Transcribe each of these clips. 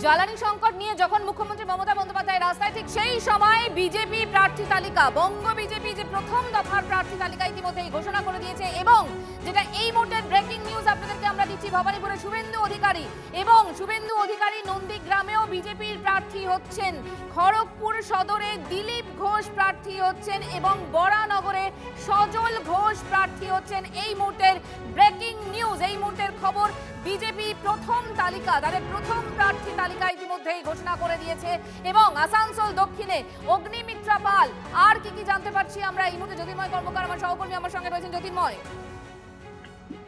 জ্বালানি সংকট নিয়ে যখন মুখ্যমন্ত্রী মমতা বন্দ্যোপাধ্যায় রাস্তায়, ঠিক সেই সময় বিজেপি প্রার্থী তালিকা, বঙ্গ বিজেপি যে প্রথম দফার প্রার্থী তালিকা ইতিমধ্যেই ঘোষণা করে দিয়েছে। এবং যেটা এই মুহূর্তের ব্রেকিং নিউজ আপনাদেরকে আমরা দিচ্ছি, ভবানীপুরে শুভেন্দু অধিকারী, এবং শুভেন্দু অধিকারী নন্দীগ্রামেও বিজেপির প্রার্থী হচ্ছেন, খড়গপুর সদরে দিলীপ ঘোষ প্রার্থী হচ্ছেন এবং বরানগরে সজল ঘোষ প্রার্থী হচ্ছেন। এই মুহূর্তের ব্রেকিং নিউজ, এই মুহূর্তের খবর, বিজেপি প্রথম তালিকা, তাদের প্রথম প্রার্থী তালিকা ইতিমধ্যেই ঘোষণা করে দিয়েছে। এবং আসানসোল দক্ষিণে অগ্নিমিত্রা পাল, আর কি জানতে পারছি আমরা এই মুহূর্তে? জ্যোতির্ময় কর্মকার আমার সহকর্মী আমার সঙ্গে রয়েছেন। জ্যোতির্ময়,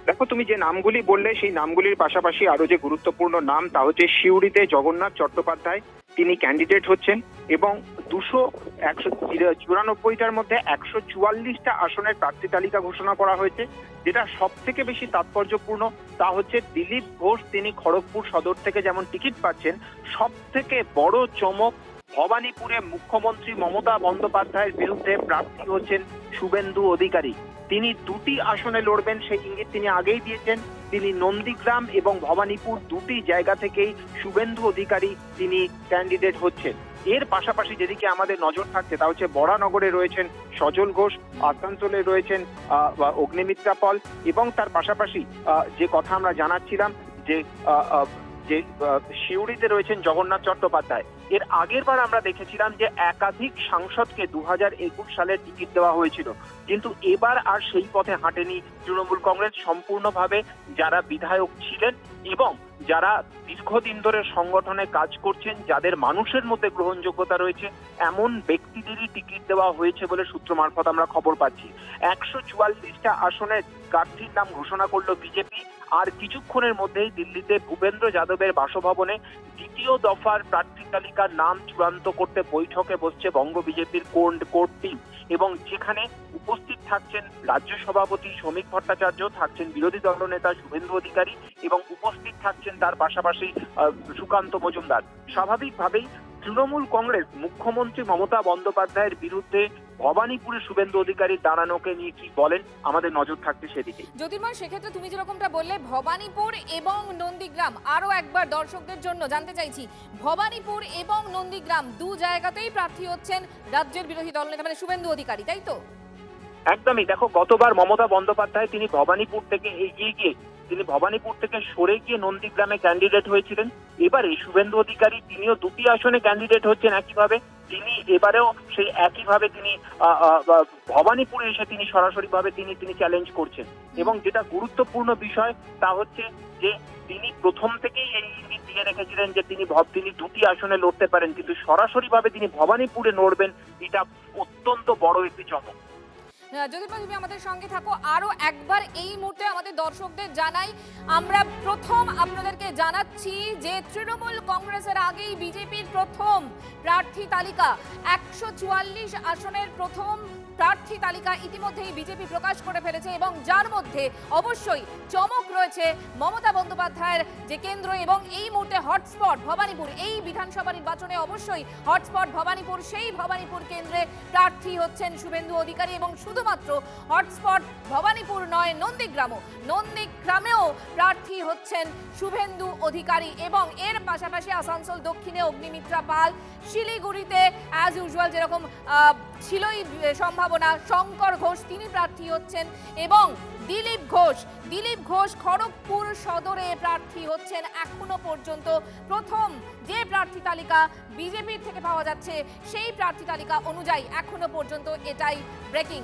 দেখো, তুমি যে নামগুলি বললে সেই নামগুলির পাশাপাশি আরো যে গুরুত্বপূর্ণ নাম তা হচ্ছে সিউড়িতে জগন্নাথ চট্টোপাধ্যায়, তিনি ক্যান্ডিডেট হচ্ছেন এবং 194টার মধ্যে 144টা আসনের প্রার্থী তালিকা ঘোষণা করা হয়েছে। যেটা সব থেকে বেশি তাৎপর্যপূর্ণ তা হচ্ছে দিলীপ ঘোষ, তিনি খড়গপুর সদর থেকে যেমন টিকিট পাচ্ছেন, সব থেকে বড় চমক ভবানীপুরে মুখ্যমন্ত্রী মমতা বন্দ্যোপাধ্যায়ের বিরুদ্ধে প্রার্থী হচ্ছেন শুভেন্দু অধিকারী। তিনি দুটি আসনে লড়বেন সেই ইঙ্গিত তিনি আগেই দিয়েছেন। তিনি নন্দীগ্রাম এবং ভবানীপুর দুটি জায়গা থেকেই শুভেন্দু অধিকারী তিনি ক্যান্ডিডেট হচ্ছেন। এর পাশাপাশি যেদিকে আমাদের নজর থাকছে তা হচ্ছে বরানগরে রয়েছেন সজল ঘোষ, আসানসোলে রয়েছেন অগ্নিমিত্রা পল, এবং তার পাশাপাশি যে কথা আমরা জানাচ্ছিলাম যে সিউড়িতে রয়েছেন জগন্নাথ চট্টোপাধ্যায়। এর আগের বার আমরা দেখেছিলাম যে একাধিক সাংসদকে 2021 সালে টিকিট দেওয়া হয়েছিল, কিন্তু এবার আর সেই পথে হাঁটেনি তৃণমূল কংগ্রেস। সম্পূর্ণভাবে যারা বিধায়ক ছিলেন এবং যারা দীর্ঘদিন ধরে সংগঠনে কাজ করছেন, যাদের মানুষের মধ্যে গ্রহণযোগ্যতা রয়েছে, এমন ব্যক্তিদেরই টিকিট দেওয়া হয়েছে বলে সূত্র মারফত আমরা খবর পাচ্ছি। 144টা আসনের প্রার্থীর নাম ঘোষণা করলো বিজেপি। আর কিছুক্ষণের মধ্যেই দিল্লিতে ভূপেন্দ্র যাদবের বাসভবনে দ্বিতীয় দফার প্রার্থী তালিকার নাম চূড়ান্ত করতে বৈঠকে বসছে বঙ্গ বিজেপির কোর টিম, এবং যেখানে উপস্থিত থাকছেন রাজ্য সভাপতি শ্রমিক ভট্টাচার্য, থাকছেন বিরোধী দলনেতা শুভেন্দু অধিকারী এবং উপস্থিত থাকছেন তার পাশাপাশি সুকান্ত মজুমদার। স্বাভাবিকভাবেই তৃণমূল কংগ্রেস মুখ্যমন্ত্রী মমতা বন্দ্যোপাধ্যায়ের বিরুদ্ধে ভবানীপুরে শুভেন্দু অধিকারীর দাঁড়ানোকে নিয়ে কি বলেন, আমাদের নজর থাকছে সেদিকে। জ্যোতির্ময়, সেক্ষেত্রে তুমি যেরকমটা বললে ভবানীপুর এবং নন্দীগ্রাম, আরো একবার দর্শকদের জন্য জানতে চাইছি, ভবানীপুর এবং নন্দীগ্রাম দু জায়গাতেই প্রার্থী হচ্ছেন রাজ্যের বিরোধী দলনেতা মানে শুভেন্দু অধিকারী, তাই তো? একদমই। দেখো, গতবার মমতা বন্দ্যোপাধ্যায় তিনি ভবানীপুর থেকে এগিয়ে গিয়ে তিনি ভবানীপুর থেকে সরে গিয়ে নন্দীগ্রামে ক্যান্ডিডেট হয়েছিলেন। এবারে শুভেন্দু অধিকারী তিনিও দুটি আসনে ক্যান্ডিডেট হচ্ছেন একইভাবে। তিনি এবারেও সেই একইভাবে তিনি ভবানীপুরে এসে তিনি সরাসরি ভাবে তিনি চ্যালেঞ্জ করছেন। এবং যেটা গুরুত্বপূর্ণ বিষয় তা হচ্ছে যে তিনি প্রথম থেকেই এই ইঙ্গিত দিয়ে রেখেছিলেন যে তিনি দুটি আসনে লড়তে পারেন, কিন্তু সরাসরি ভাবে তিনি ভবানীপুরে লড়বেন, এটা অত্যন্ত বড় একটি চমক। জ্যোতির্ময়, তুমি আমাদের সঙ্গে থাকো। আরো একবার এই মুহূর্তে আমাদের দর্শকদের জানাই, আমরা প্রথম আপনাদেরকে জানাচ্ছি যে তৃণমূল কংগ্রেসের আগেই বিজেপির প্রথম প্রার্থী তালিকা, 144 আসনের প্রথম প্রার্থী তালিকা ইতিমধ্যেই বিজেপি প্রকাশ করে ফেলেছে, এবং যার মধ্যে অবশ্যই চমক রয়েছে মমতা বন্দ্যোপাধ্যায়ের যে কেন্দ্র, এবং এই মুহূর্তে হটস্পট ভবানীপুর, এই বিধানসভা নির্বাচনে অবশ্যই হটস্পট ভবানীপুর, সেই ভবানীপুর কেন্দ্রে প্রার্থী হচ্ছেন শুভেন্দু অধিকারী। এবং শুধুমাত্র হটস্পট ভবানীপুর নয়, নন্দীগ্রামেও প্রার্থী হচ্ছেন শুভেন্দু অধিকারী। এবং এর পাশাপাশি আসানসোল দক্ষিণে অগ্নিমিত্রা পাল, শিলিগুড়িতে অ্যাজ ইউজুয়াল যেরকম ছিলই সম্ভাবনা, শঙ্কর ঘোষ তিনি প্রার্থী হচ্ছেন, এবং দিলীপ ঘোষ খড়গপুর সদরে প্রার্থী হচ্ছেন। এখনো পর্যন্ত প্রথম যে প্রার্থী তালিকা বিজেপির থেকে পাওয়া যাচ্ছে সেই প্রার্থী তালিকা অনুযায়ী এখনো পর্যন্ত এটাই ব্রেকিং।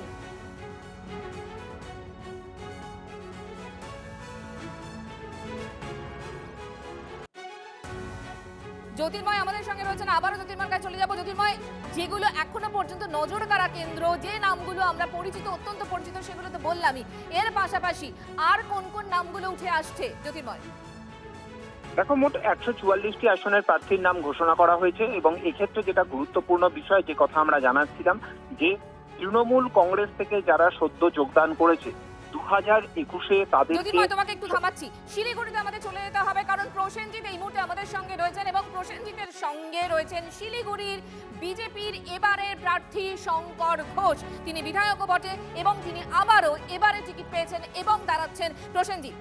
জ্যোতির্ময় আমাদের সঙ্গে রয়েছেন, আবারও জ্যোতির্ময়ের কাছে চলে যাবো। জ্যোতির্ময়, যেগুলো এখনো পর্যন্ত নজর কাড়া কেন্দ্র, যে নামগুলো আমরা পরিচিত, অত্যন্ত পরিচিত, সেগুলো তো বললামই, এর পাশাপাশি আর কোন কোন নামগুলো উঠে আসছে জ্যোতির্ময়? দেখো, মোট 144টি আসনের প্রার্থীর নাম ঘোষণা করা হয়েছে, এবং এক্ষেত্রে যেটা গুরুত্বপূর্ণ বিষয়, যে কথা আমরা জানাচ্ছিলাম, যে তৃণমূল কংগ্রেস থেকে যারা সদ্য যোগদান করেছে 2021-এ তাদের। জ্যোতির্ময়, তোমাকে একটু থামাচ্ছি, শিলিগুড়িতে আমাদের চলে যেতে হবে, কারণ প্রসেনজিৎ এই মুহূর্তে আমাদের সঙ্গে রয়েছেন, এবং প্রসেনজিতের সঙ্গে রয়েছেন শিলিগুড়ির বিজেপির এবারের প্রার্থী শঙ্কর ঘোষ। তিনি বিধায়কও বটে, এবং তিনি আবারও এবারে টিকিট পেয়েছেন এবং দাঁড়াচ্ছেন। প্রসেনজিৎ,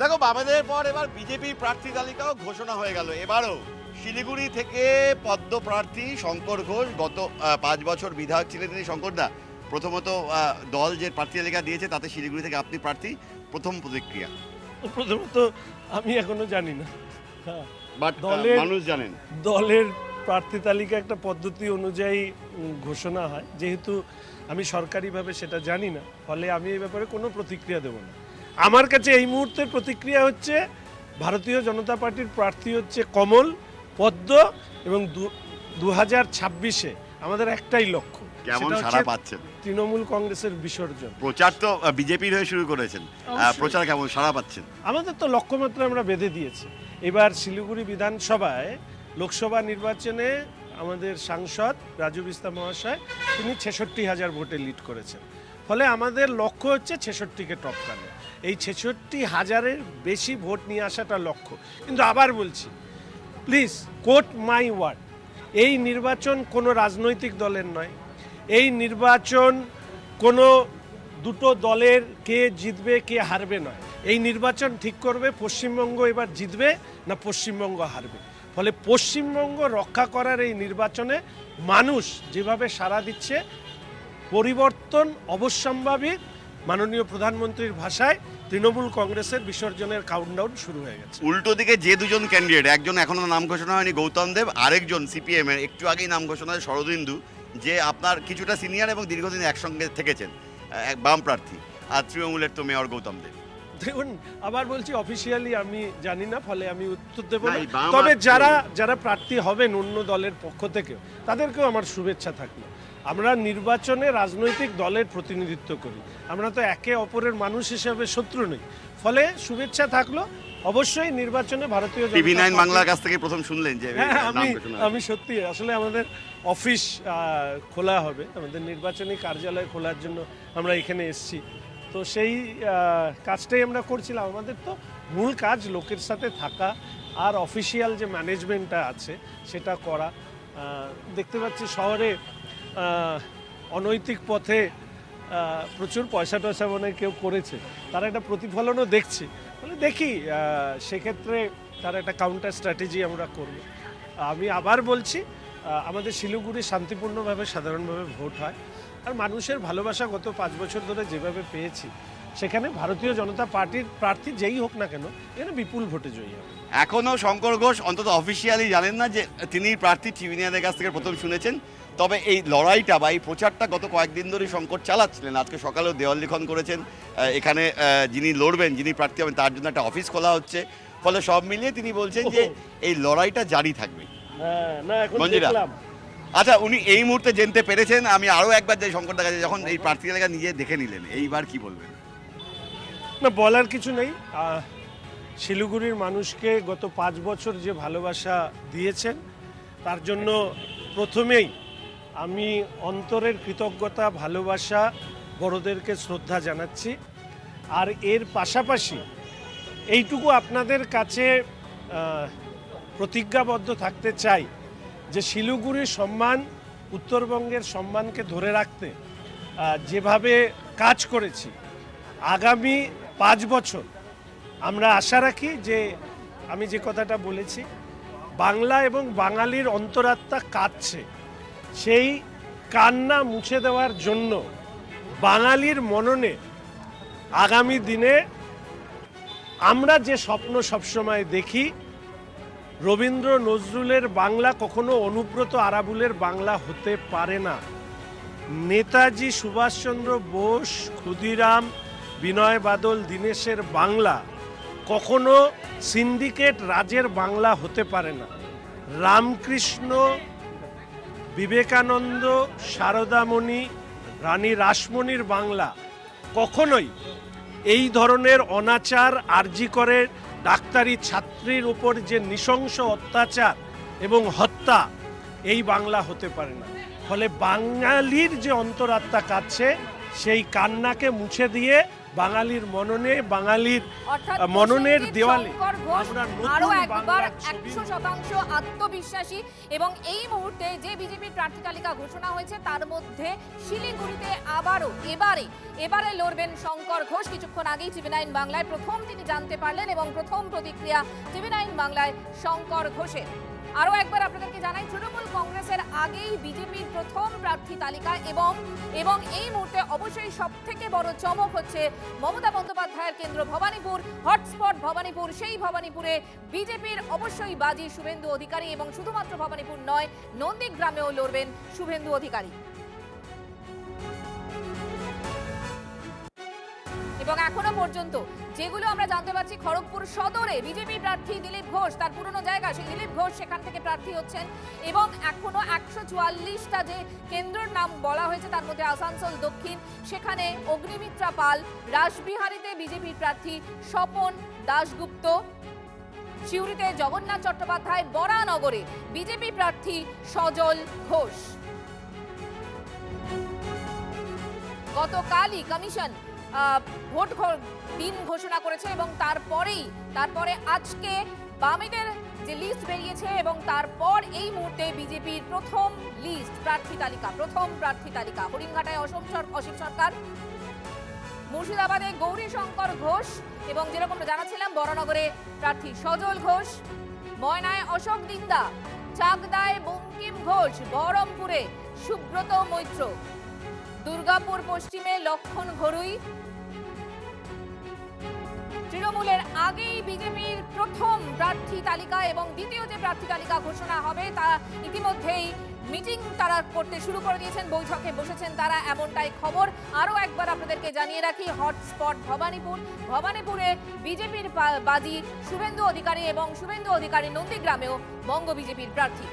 দেখো, বামেদের পর এবার বিজেপি প্রার্থী তালিকাও ঘোষণা হয়ে গেল। এবারও শিলিগুড়ি থেকে পদ্ম প্রার্থী শঙ্কর ঘোষ, গত 5 বছর বিধায়ক ছিলেন তিনি। শঙ্করদা, প্রথমত দল যে প্রার্থী তালিকা দিয়েছে তাতে শিলিগুড়ি থেকে আপনি প্রার্থী, প্রথম প্রতিক্রিয়া? প্রথমত আমি এখনো জানি না। হ্যাঁ, বাট দলের- মানুষ জানেন দলের প্রার্থী তালিকা একটা পদ্ধতি অনুযায়ী ঘোষণা হয়, যেহেতু আমি সরকারিভাবে সেটা জানি না, ফলে আমি এই ব্যাপারে কোনো প্রতিক্রিয়া দেব না। আমার কাছে এই মুহূর্তের প্রতিক্রিয়া হচ্ছে ভারতীয় জনতা পার্টির প্রার্থী হচ্ছে কমল, পদ্ম, এবং 2026-এ আমাদের একটাই লক্ষ্য, কেমন সেটা সাড়া হচ্ছে পাচ্ছেন? তৃণমূল কংগ্রেসের বিসর্জন। প্রচার তো বিজেপির হয়ে শুরু করেছেন, অবশ্যই। প্রচার কেমন সাড়া পাচ্ছেন? আমাদের তো লক্ষ্যমাত্রা আমরা বেঁধে দিয়েছি। এবার শিলিগুড়ি বিধানসভায় লোকসভা নির্বাচনে আমাদের সাংসদ রাজু বিস্তা মহাশয় তিনি 66,000 ভোটে লিড করেছেন। ফলে আমাদের লক্ষ্য হচ্ছে 66কে টপকানো। এই 66,000-এর বেশি ভোট নিয়ে আসাটা লক্ষ্য। কিন্তু আবার বলছি, প্লিজ কোট মাই ওয়ার্ড, এই নির্বাচন কোনো রাজনৈতিক দলের নয়। এই নির্বাচন কোনো দুটো দলের কে জিতবে কে হারবে নয়। এই নির্বাচন ঠিক করবে পশ্চিমবঙ্গ এবার জিতবে না পশ্চিমবঙ্গ হারবে। ফলে পশ্চিমবঙ্গ রক্ষা করার এই নির্বাচনে মানুষ যেভাবে সাড়া দিচ্ছে, পরিবর্তন অবশ্যম্ভাবী। মাননীয় প্রধানমন্ত্রীর ভাষায় তৃণমূল কংগ্রেসের বিসর্জনের কাউন্টডাউন শুরু হয়ে গেছে। উল্টো দিকে যে দুজন ক্যান্ডিডেট, একজন এখনো নাম ঘোষণা হয়নি গৌতম দেব, আরেকজন সিপিএম এর একটু আগেই নাম ঘোষণা হয় শরদিন্দু, যে আপনার কিছুটা সিনিয়র এবং দীর্ঘদিন একসঙ্গে থেকেছেন, এক বাম প্রার্থী, আর তৃণমূলের তো মেয়র গৌতম দেব। দেখুন, আবার বলছি, অফিসিয়ালি আমি জানি না, ফলে আমি উত্তর দেব না, না। এই বাম তবে আর যারা প্রার্থী হবেন অন্য দলের পক্ষ থেকেও, তাদেরকেও আমার শুভেচ্ছা থাকলো। আমরা নির্বাচনে রাজনৈতিক দলের প্রতিনিধিত্ব করি, আমরা তো একে অপরের মানুষ হিসেবে শত্রু নই। ফলে শুভেচ্ছা থাকলো। অবশ্যই নির্বাচনে ভারতীয় জনতা টিভি 9 পার্টি- বাংলার কাছ থেকে প্রথম শুনলেন যে হ্যাঁ, নাম ঘোষণা হয়েছে। আমি সত্যি আসলে আমাদের অফিস খোলা হবে, আমাদের নির্বাচনী কার্যালয় খোলার জন্য আমরা এখানে এসেছি। তো সেই কাজটাই আমরা করছিলাম। আমাদের তো মূল কাজ লোকের সাথে থাকা আর অফিসিয়াল যে ম্যানেজমেন্টটা আছে সেটা করা। দেখতে পাচ্ছি শহরে অনৈতিক পথে প্রচুর পয়সা টয়সা মনে কেউ করেছে, তারা একটা প্রতিফলনও দেখছি। ফলে দেখি সেক্ষেত্রে তার একটা কাউন্টার স্ট্র্যাটেজি আমরা করব। আমি আবার বলছি, আমাদের শিলিগুড়ি শান্তিপূর্ণভাবে সাধারণভাবে ভোট হয়, আর মানুষের ভালোবাসা গত 5 বছর ধরে যেভাবে পেয়েছি, সেখানে ভারতীয় জনতা পার্টির প্রার্থী যেই হোক না কেন এখানে বিপুল ভোটে জয়ী হবে। এখনো শঙ্কর ঘোষ অন্তত অফিসিয়ালি জানেন না যে তিনি প্রার্থী। টিভিনিয়াদের কাছ থেকে প্রথম শুনেছেন। তবে এই লড়াইটা বা এই প্রচারটা গত কয়েকদিন ধরে শঙ্কর চালাচ্ছিলেন। আজকে সকালেও দেওয়াল লিখন করেছেন। এখানে যিনি লড়বেন, যিনি প্রার্থী হবেন, তার জন্য একটা অফিস খোলা হচ্ছে। ফলে সব মিলিয়ে তিনি বলছেন যে এই লড়াইটা জারি থাকবে। হ্যাঁ, না এখন মঞ্জিরা। দেখলাম আচ্ছা, উনি এই মুহূর্তে জানতে পেরেছেন। আমি আরও একবার যাই শঙ্করদার কাছে, যখন এই প্রার্থী তালিকা নিজে দেখে নিলেন, এইবার কি বলবেন? না, বলার কিছু নেই। শিলিগুড়ির মানুষকে গত 5 বছর যে ভালোবাসা দিয়েছেন, তার জন্য প্রথমেই আমি অন্তরের কৃতজ্ঞতা, ভালোবাসা, বড়দেরকে শ্রদ্ধা জানাচ্ছি। আর এর পাশাপাশি এইটুকু আপনাদের কাছে প্রতিজ্ঞাবদ্ধ থাকতে চাই যে শিলিগুড়ির সম্মান, উত্তরবঙ্গের সম্মানকে ধরে রাখতে যেভাবে কাজ করেছি, আগামী 5 বছর আমরা আশা রাখি যে আমি যে কথাটা বলেছি, বাংলা এবং বাঙালির অন্তরাত্মা কাঁদছে, সেই কান্না মুছে দেওয়ার জন্য বাঙালির মননে আগামী দিনে আমরা যে স্বপ্ন সবসময় দেখি, রবীন্দ্র নজরুলের বাংলা কখনো অনুব্রত আরাবুলের বাংলা হতে পারে না। নেতাজি সুভাষচন্দ্র বোস, ক্ষুদিরাম, বিনয় বাদল, দীনেশের বাংলা কখনো সিন্ডিকেট রাজের বাংলা হতে পারে না। রামকৃষ্ণ, বিবেকানন্দ, সারদামণি, রানী রাসমণির বাংলা কখনোই এই ধরনের অনাচার, আরজি করে ডাক্তারি ছাত্রীর উপর যে নৃশংস অত্যাচার এবং হত্যা, এই বাংলা হতে পারে না। ফলে বাঙালির যে অন্তরাত্মা কাঁদছে, সেই কান্নাকে মুছে দিয়ে বাঙালির মননে, বাঙালির অর্থাৎ মননের প্রসেনজিৎ দেওয়ালে শঙ্কর ঘোষ আমরা নতুন আরো একবার বাংলার ছবি 100% আত্মবিশ্বাসী এবং এই মুহূর্তে যে বিজেপির প্রার্থী তালিকা ঘোষণা হয়েছে তার মধ্যে শিলিগুড়িতে আবারও এবারে লড়বেন শঙ্কর ঘোষ। কিছুক্ষণ আগেই টিভি9 বাংলায় প্রথম তিনি জানতে পারলেন এবং প্রথম প্রতিক্রিয়া টিভি9 বাংলায় শঙ্কর ঘোষের। আরো একবার আপনাদেরকে জানাই, তৃণমূল কংগ্রেসের আগেই বিজেপির প্রথম প্রার্থী তালিকা এবং এই মুহূর্তে অবশ্যই সব থেকে বড় চমক হচ্ছে মমতা বন্দ্যোপাধ্যায়ের কেন্দ্র ভবানীপুর, হটস্পট ভবানীপুর। সেই ভবানীপুরে বিজেপির অবশ্যই বাজি শুভেন্দু অধিকারী এবং শুধুমাত্র ভবানীপুর নয়, নন্দীগ্রামেও লড়বেন শুভেন্দু অধিকারী। এবং এখনো পর্যন্ত যেগুলো আমরা জানতে পারছি, খড়গপুর সদরে বিজেপি প্রার্থী দিলীপ ঘোষ, তার পুরনো জায়গা, সেই দিলীপ ঘোষ সেখান থেকে প্রার্থী হচ্ছেন এবং এখনো 144টা যে কেন্দ্রের নাম বলা হয়েছে তার মধ্যে আসানসোল দক্ষিণ, সেখানে অগ্নিমিত্রা পাল, রাসবিহারীতে বিজেপির প্রার্থী স্বপন দাশগুপ্ত, সিউড়িতে জগন্নাথ চট্টোপাধ্যায়, বরানগরে বিজেপি প্রার্থী সজল ঘোষ। গতকালই কমিশন ভোট দিন ঘোষণা করেছে এবং তারপরে আজকে বামেদের যে লিস্ট বেরিয়েছে এবং তারপর এই মুহূর্তে বিজেপির প্রথম প্রার্থী তালিকা হরিণঘাটায় অসীম সরকার, মুর্শিদাবাদে গৌরীশঙ্কর ঘোষ এবং যেরকম জানাচ্ছিলাম বরানগরে প্রার্থী সজল ঘোষ, ময়নায় অশোক দিন্দা, চাকদায় বঙ্কিম ঘোষ, বহরমপুরে সুব্রত মৈত্র, দুর্গাপুর পশ্চিমে লক্ষণ ঘরুই। তৃণমূলের আগেই বিজেপির প্রথম প্রার্থী তালিকা এবং দ্বিতীয় যে প্রার্থী তালিকা ঘোষণা হবে তা ইতিমধ্যেই মিটিং তারা করতে শুরু করে দিয়েছেন, বৈঠকে বসেছেন তারা, এমনটাই খবর। আরও একবার আপনাদেরকে জানিয়ে রাখি, হটস্পট ভবানীপুরে বিজেপির বাজি শুভেন্দু অধিকারী এবং শুভেন্দু অধিকারী নন্দীগ্রামেও বঙ্গ বিজেপির প্রার্থী।